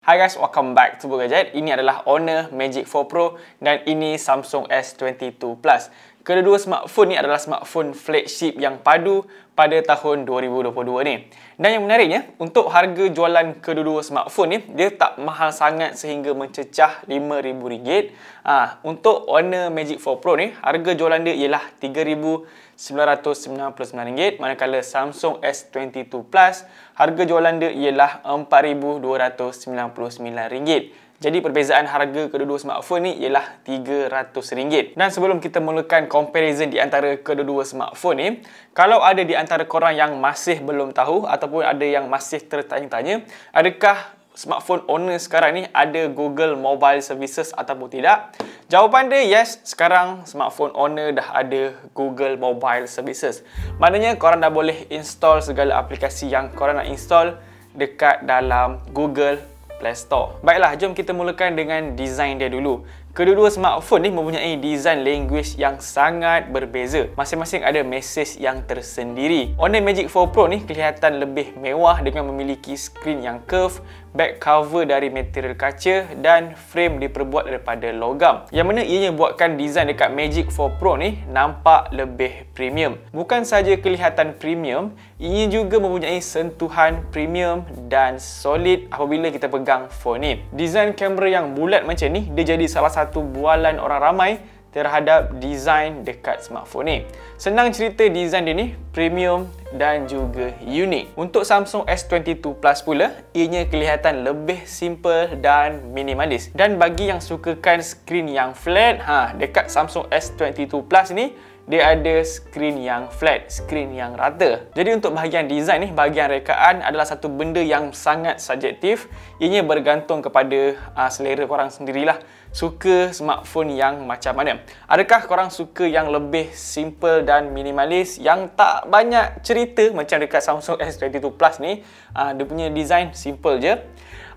Hi guys, welcome back to Buka Gadget. Ini adalah Honor Magic 4 Pro dan ini Samsung S22 Plus. Kedua-dua smartphone ni adalah smartphone flagship yang padu pada tahun 2022 ni. Dan yang menariknya, untuk harga jualan kedua-dua smartphone ni, dia tak mahal sangat sehingga mencecah RM5,000. Untuk Honor Magic 4 Pro ni, harga jualan dia ialah RM3,999, manakala Samsung S22 Plus, harga jualan dia ialah RM4,299. Jadi perbezaan harga kedua-dua smartphone ni ialah RM300. Dan sebelum kita mulakan comparison di antara kedua-dua smartphone ni, kalau ada di antara korang yang masih belum tahu ataupun ada yang masih tertanya-tanya, adakah smartphone Honor sekarang ni ada Google Mobile Services ataupun tidak? Jawapan dia yes, sekarang smartphone Honor dah ada Google Mobile Services. Maknanya korang dah boleh install segala aplikasi yang korang nak install dekat dalam Google Play Store. Baiklah, jom kita mulakan dengan design dia dulu. Kedua-dua smartphone ni mempunyai design language yang sangat berbeza. Masing-masing ada mesej yang tersendiri. Honor Magic 4 Pro ni kelihatan lebih mewah dengan memiliki skrin yang curve, back cover dari material kaca dan frame diperbuat daripada logam. Yang mana ianya buatkan design dekat Magic 4 Pro ni nampak lebih premium. Bukan saja kelihatan premium, ianya juga mempunyai sentuhan premium dan solid apabila kita pegang phone ni. Design kamera yang bulat macam ni, dia jadi salah satu bualan orang ramai terhadap design dekat smartphone ni. Senang cerita, design dia ni premium dan juga unik. Untuk Samsung S22 Plus pula, ianya kelihatan lebih simple dan minimalis. Dan bagi yang sukakan skrin yang flat, dekat Samsung S22 Plus ni dia ada skrin yang flat, skrin yang rata. Jadi untuk bahagian design ni, bahagian rekaan adalah satu benda yang sangat subjektif. Ianya bergantung kepada selera korang sendirilah. Suka smartphone yang macam mana? Adakah korang suka yang lebih simple dan minimalis, yang tak banyak cerita macam dekat Samsung S22 Plus ni? Dia punya design simple je.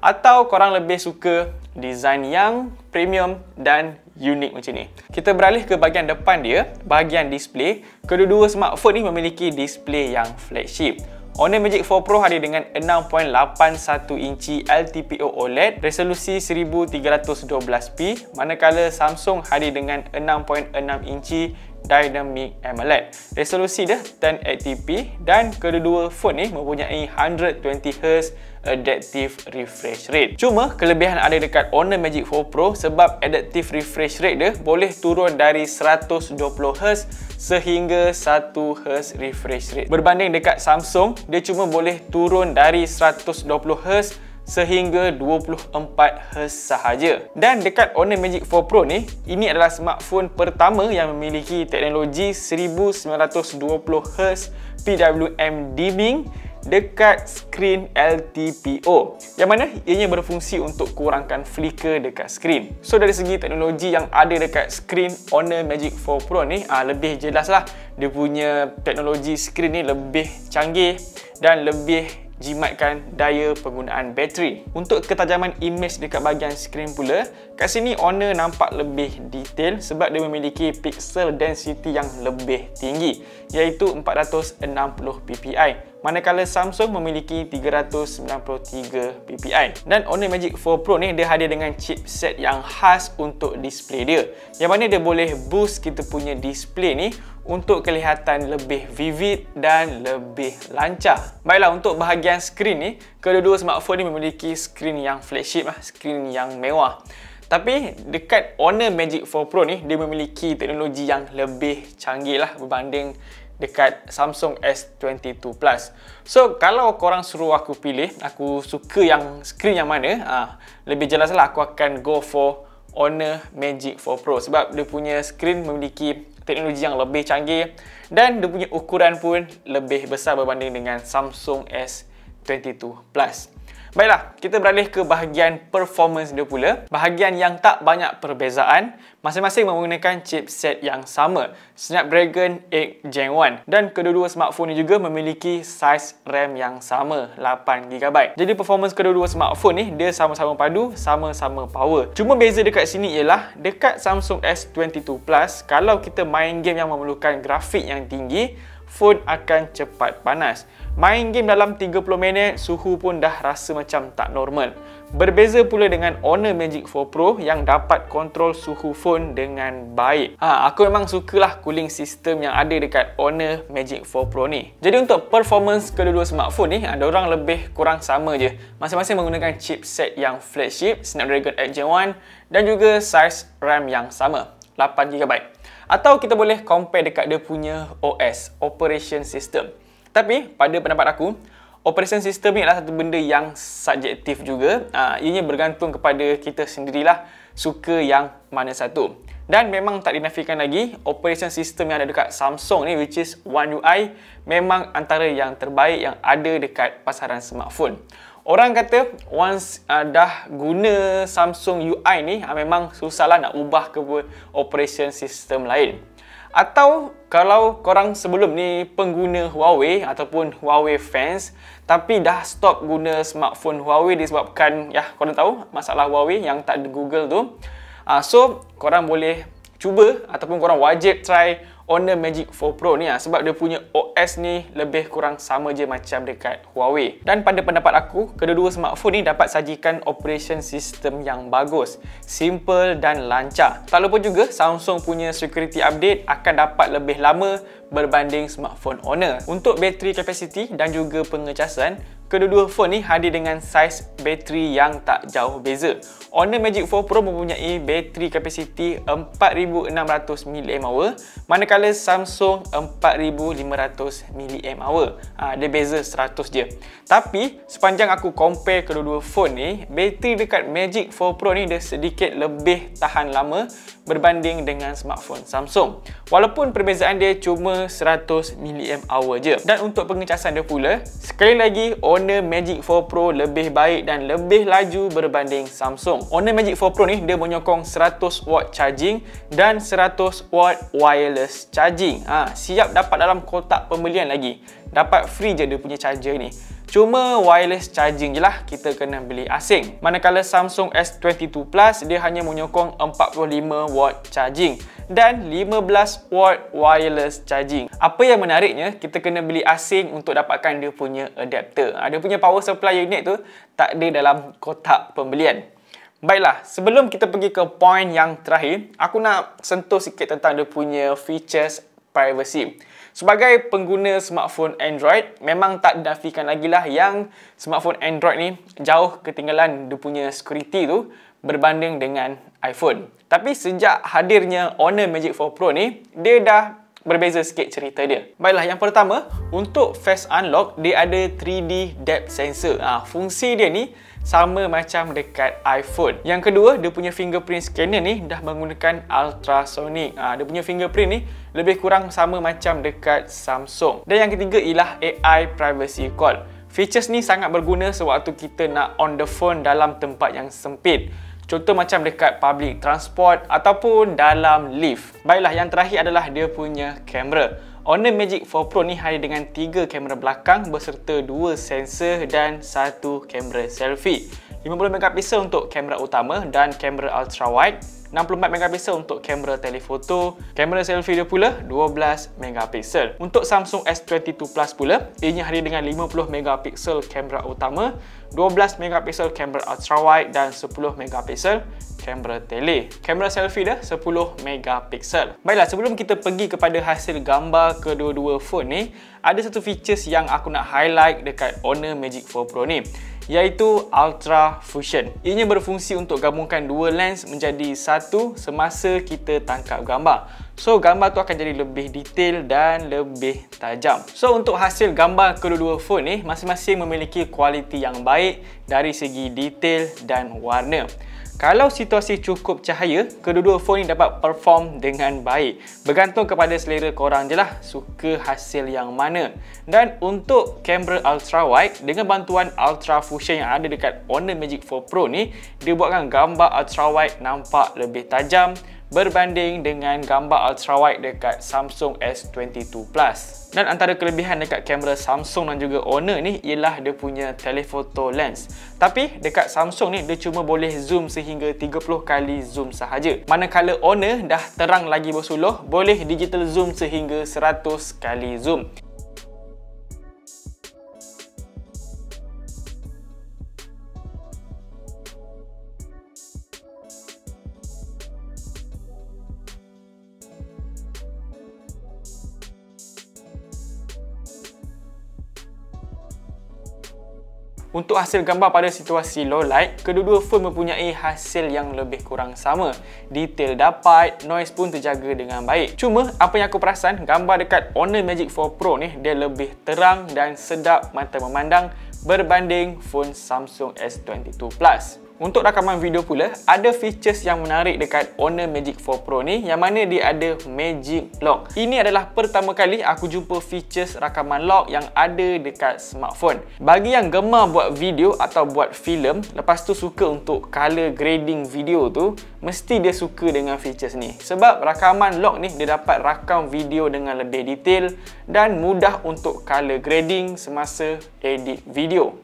Atau korang lebih suka design yang premium dan unik macam ni? Kita beralih ke bahagian depan dia, bahagian display. Kedua-dua smartphone ni memiliki display yang flagship. Honor Magic 4 Pro hadir dengan 6.81 inci LTPO OLED, resolusi 1312p, manakala Samsung hadir dengan 6.6 inci Dynamic AMOLED. Resolusi dia 1080p dan kedua-dua phone ni mempunyai 120Hz Adaptive Refresh Rate. Cuma kelebihan ada dekat Honor Magic 4 Pro sebab Adaptive Refresh Rate dia boleh turun dari 120Hz sehingga 1Hz refresh rate. Berbanding dekat Samsung, dia cuma boleh turun dari 120Hz sehingga 24Hz sahaja. Dan dekat Honor Magic 4 Pro ni, ini adalah smartphone pertama yang memiliki teknologi 1920Hz PWM dimming dekat skrin LTPO, yang mana ianya berfungsi untuk kurangkan flicker dekat skrin. So dari segi teknologi yang ada dekat skrin Honor Magic 4 Pro ni, lebih jelas lah. Dia punya teknologi skrin ni lebih canggih dan lebih jimatkan daya penggunaan bateri. Untuk ketajaman image dekat bahagian skrin pula, kat sini Honor nampak lebih detail sebab dia memiliki pixel density yang lebih tinggi, iaitu 460 ppi. Manakala Samsung memiliki 393 ppi. Dan Honor Magic 4 Pro ni dia hadir dengan chipset yang khas untuk display dia, yang mana dia boleh boost kita punya display ni untuk kelihatan lebih vivid dan lebih lancar. Baiklah, untuk bahagian skrin ni, kedua-dua smartphone ni memiliki skrin yang flagship, skrin yang mewah. Tapi dekat Honor Magic 4 Pro ni, dia memiliki teknologi yang lebih canggih lah berbanding dekat Samsung S22 Plus. So kalau korang suruh aku pilih, aku suka yang skrin yang mana, lebih jelas lah aku akan go for Honor Magic 4 Pro sebab dia punya skrin memiliki teknologi yang lebih canggih dan dia punya ukuran pun lebih besar berbanding dengan Samsung S22 Plus. Baiklah, kita beralih ke bahagian performance dia pula. Bahagian yang tak banyak perbezaan, masing-masing menggunakan chipset yang sama, Snapdragon 8 Gen 1. Dan kedua-dua smartphone ni juga memiliki saiz RAM yang sama, 8GB. Jadi performance kedua-dua smartphone ni, dia sama-sama padu, sama-sama power. Cuma beza dekat sini ialah, dekat Samsung S22 Plus, kalau kita main game yang memerlukan grafik yang tinggi, phone akan cepat panas. Main game dalam 30 minit, suhu pun dah rasa macam tak normal. Berbeza pula dengan Honor Magic 4 Pro yang dapat kontrol suhu phone dengan baik. Aku memang sukalah cooling system yang ada dekat Honor Magic 4 Pro ni. Jadi untuk performance kedua-dua smartphone ni, diorang lebih kurang sama je. Masing-masing menggunakan chipset yang flagship Snapdragon 8 Gen 1 dan juga saiz RAM yang sama, 8GB. Atau kita boleh compare dekat dia punya OS, Operation System. Tapi pada pendapat aku, operation system ni adalah satu benda yang subjektif juga. Ianya bergantung kepada kita sendirilah suka yang mana satu. Dan memang tak dinafikan lagi, operation system yang ada dekat Samsung ni, which is One UI, memang antara yang terbaik yang ada dekat pasaran smartphone. Orang kata once dah guna Samsung UI ni, memang susahlah nak ubah ke operation system lain. Atau kalau korang sebelum ni pengguna Huawei ataupun Huawei fans tapi dah stop guna smartphone Huawei disebabkan korang tahu masalah Huawei yang tak ada Google tu. So korang boleh cuba ataupun korang wajib try Honor Magic 4 Pro ni sebab dia punya OS ni lebih kurang sama je macam dekat Huawei. Dan pada pendapat aku, kedua-dua smartphone ni dapat sajikan operation system yang bagus, simple dan lancar. Tak lupa juga Samsung punya security update akan dapat lebih lama berbanding smartphone Honor. Untuk bateri capacity dan juga pengecasan, kedua-dua phone ni hadir dengan saiz bateri yang tak jauh beza. Honor Magic 4 Pro mempunyai bateri kapasiti 4600 mAh, manakala Samsung 4500 mAh. Dia beza 100 je. Tapi sepanjang aku compare kedua-dua phone ni, bateri dekat Magic 4 Pro ni dia sedikit lebih tahan lama berbanding dengan smartphone Samsung. Walaupun perbezaan dia cuma 100 mAh je. Dan untuk pengecasan dia pula, sekali lagi Honor Magic 4 Pro lebih baik dan lebih laju berbanding Samsung. Honor Magic 4 Pro ni dia menyokong 100W charging dan 100W wireless charging. Siap dapat dalam kotak pembelian lagi. Dapat free je dia punya charger ni. Cuma wireless charging je lah kita kena beli asing. Manakala Samsung S22 Plus dia hanya menyokong 45W charging dan 15W wireless charging. Apa yang menariknya, kita kena beli asing untuk dapatkan dia punya adapter. Dia punya power supply unit tu tak ada dalam kotak pembelian. Baiklah, sebelum kita pergi ke poin yang terakhir, aku nak sentuh sikit tentang dia punya features privacy. Sebagai pengguna smartphone Android, memang tak dinafikan lagi lah yang smartphone Android ni jauh ketinggalan dia punya security tu berbanding dengan iPhone. Tapi sejak hadirnya Honor Magic 4 Pro ni, dia dah berbeza sikit cerita dia. Baiklah, yang pertama, untuk face unlock, dia ada 3D depth sensor. Fungsi dia ni sama macam dekat iPhone. Yang kedua, dia punya fingerprint scanner ni dah menggunakan ultrasonic. Dia punya fingerprint ni lebih kurang sama macam dekat Samsung. Dan yang ketiga ialah AI privacy call. Features ni sangat berguna sewaktu kita nak on the phone dalam tempat yang sempit. Contoh macam dekat public transport ataupun dalam lift. Baiklah, yang terakhir adalah dia punya kamera. Honor Magic 4 Pro ni hadir dengan 3 kamera belakang berserta 2 sensor dan 1 kamera selfie. 50MP untuk kamera utama dan kamera ultra wide, 64MP untuk kamera telefoto, kamera selfie dia pula 12MP. Untuk Samsung S22 Plus pula, ianya hadir dengan 50MP kamera utama, 12MP kamera ultra wide dan 10MP kamera tele. Kamera selfie dah 10MP. Baiklah, sebelum kita pergi kepada hasil gambar kedua-dua phone ni, ada satu features yang aku nak highlight dekat Honor Magic 4 Pro ni, iaitu Ultra Fusion. Ianya berfungsi untuk gabungkan dua lens menjadi satu semasa kita tangkap gambar. So, gambar tu akan jadi lebih detail dan lebih tajam. So, untuk hasil gambar kedua-dua phone ni, masing-masing memiliki kualiti yang baik dari segi detail dan warna. Kalau situasi cukup cahaya, kedua-dua phone ni dapat perform dengan baik. Bergantung kepada selera korang je lah, suka hasil yang mana. Dan untuk kamera ultra wide, dengan bantuan Ultra Fusion yang ada dekat Honor Magic 4 Pro ni, dia buatkan gambar ultra wide nampak lebih tajam berbanding dengan gambar ultra wide dekat Samsung S22 Plus. Dan antara kelebihan dekat kamera Samsung dan juga Honor ni ialah dia punya telephoto lens. Tapi dekat Samsung ni dia cuma boleh zoom sehingga 30 kali zoom sahaja. Manakala Honor dah terang lagi bersuluh, boleh digital zoom sehingga 100 kali zoom. Untuk hasil gambar pada situasi low light, kedua-dua phone mempunyai hasil yang lebih kurang sama. Detail dapat, noise pun terjaga dengan baik. Cuma, apa yang aku perasan, gambar dekat Honor Magic 4 Pro ni, dia lebih terang dan sedap mata memandang berbanding phone Samsung S22 Plus. Untuk rakaman video pula, ada features yang menarik dekat Honor Magic 4 Pro ni, yang mana dia ada Magic Lock. Ini adalah pertama kali aku jumpa features rakaman lock yang ada dekat smartphone. Bagi yang gemar buat video atau buat filem, lepas tu suka untuk color grading video tu, mesti dia suka dengan features ni. Sebab rakaman lock ni, dia dapat rakam video dengan lebih detail dan mudah untuk color grading semasa edit video.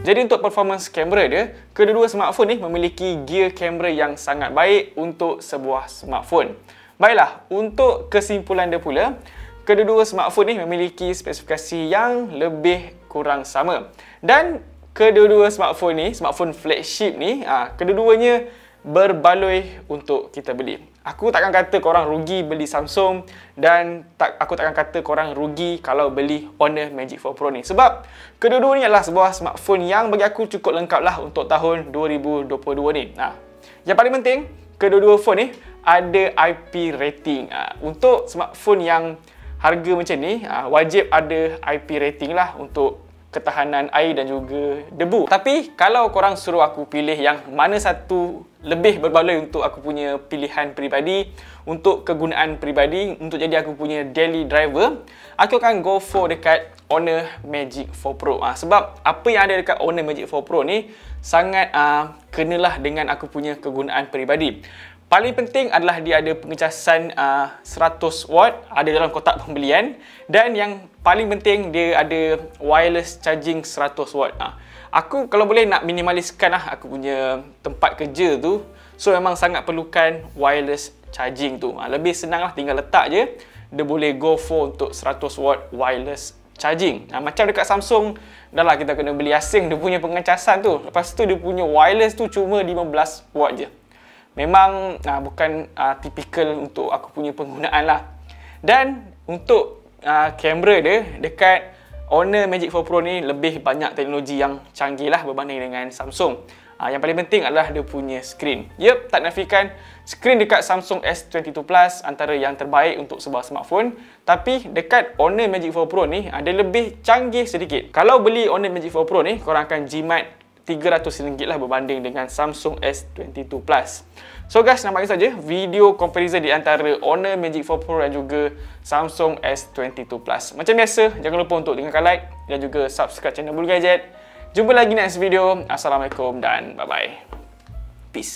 Jadi untuk performance kamera dia, kedua-dua smartphone ni memiliki gear kamera yang sangat baik untuk sebuah smartphone. Baiklah, untuk kesimpulan dia pula, kedua-dua smartphone ni memiliki spesifikasi yang lebih kurang sama. Dan kedua-dua smartphone ni, smartphone flagship ni, kedua-duanya berbaloi untuk kita beli. Aku takkan kata korang rugi beli Samsung dan aku takkan kata korang rugi kalau beli Honor Magic 4 Pro ni. Sebab kedua-duanya adalah sebuah smartphone yang bagi aku cukup lengkap lah untuk tahun 2022 ni. Yang paling penting, kedua-dua phone ni ada IP rating. Untuk smartphone yang harga macam ni, wajib ada IP rating lah untuk ketahanan air dan juga debu. Tapi kalau korang suruh aku pilih yang mana satu lebih berbaloi untuk aku punya pilihan peribadi, untuk kegunaan peribadi, untuk jadi aku punya daily driver, aku akan go for dekat Honor Magic 4 Pro. Sebab apa yang ada dekat Honor Magic 4 Pro ni sangat kenalah dengan aku punya kegunaan peribadi. Paling penting adalah dia ada pengecasan 100 watt, ada dalam kotak pembelian, dan yang paling penting dia ada wireless charging 100 watt. Aku kalau boleh nak minimaliskan aku punya tempat kerja tu, so memang sangat perlukan wireless charging tu. Lebih senang lah, tinggal letak je, dia boleh go for untuk 100 watt wireless charging. Macam dekat Samsung, dah lah kita kena beli asing dia punya pengecasan tu, lepas tu dia punya wireless tu cuma 15 watt je. Memang bukan tipikal untuk aku punya penggunaan lah. Dan untuk kamera dia dekat Honor Magic 4 Pro ni lebih banyak teknologi yang canggih lah berbanding dengan Samsung. Yang paling penting adalah dia punya skrin. Yep, tak nafikan skrin dekat Samsung S22 Plus antara yang terbaik untuk sebuah smartphone. Tapi dekat Honor Magic 4 Pro ni ada lebih canggih sedikit. Kalau beli Honor Magic 4 Pro ni, korang akan jimat RM300 lah berbanding dengan Samsung S22 Plus. So guys, nampaknya saja video comparison di antara Honor Magic 4 Pro dan juga Samsung S22 Plus. Macam biasa, jangan lupa untuk tinggalkan like dan juga subscribe channel Bulu Gadget. Jumpa lagi next video. Assalamualaikum dan bye-bye. Peace.